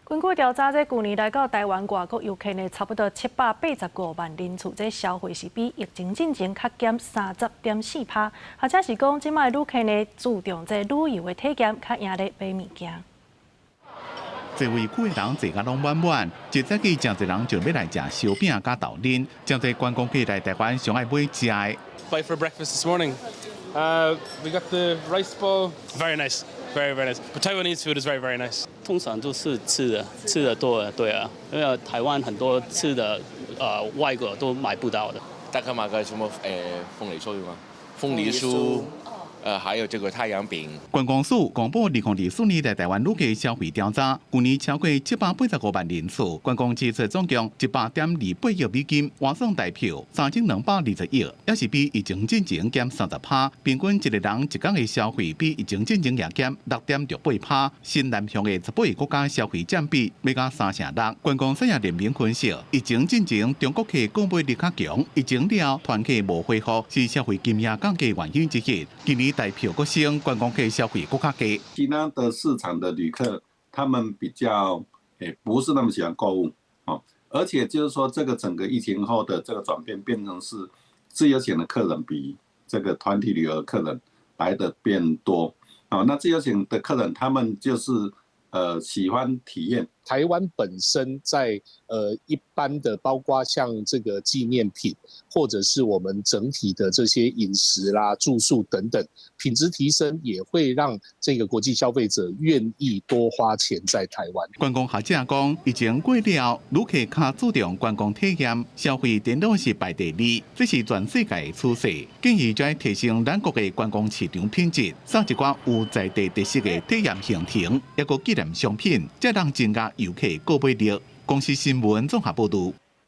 根据调查，去年来到台湾外国游客呢，差不多785万人次，这消费是比疫情进前较减30.4%，或者是讲，即卖旅客呢注重这旅游的体验，较赢咧买物件。这位贵人坐甲拢满满，一早起真侪人就要来食烧饼加豆奶，真侪观光客来台湾上爱买食的。Bite for breakfast this morning. We got the rice bowl. Very nice, very nice. But Taiwanese food is very nice. 通常都是吃的多了，对啊，因为台湾很多吃的外国都买不到的。大概买个什么凤梨酥吗？凤梨酥。还有这个太阳饼。观光署公布2024年来台湾旅客消费调查，去年超过785万人次，观光支出总共100.28亿美金，换算台票3220亿，也是比疫情进前减30%。平均一个人一天的消费比疫情进前也减6.68%。新南向的18个国家消费占比要到36%。观光产业联盟分析，疫情进前中国客购买力较强，疫情了团客无恢复，是消费金额降低原因之一。今年台票国升，观光客消费更加低。其他的市场的旅客，他们比较不是那么喜欢购物，而且就是说，这个整个疫情后的这个转变，变成是自由行的客人比这个团体旅游的客人来的变多。那自由行的客人，他们就是喜欢体验。台湾本身在一般的，包括像这个纪念品，或者是我们整体的这些饮食啦、住宿等等，品质提升也会让这个国际消费者愿意多花钱在台湾。观光学者讲，疫情过了，旅客较注重观光体验，消费电动是排第二，这是全世界的趋势。建议在提升咱国的观光市场品质，送一寡有在地特色的体验行程，一个纪念商品，才能增加游客购买力。公司新闻综合报道。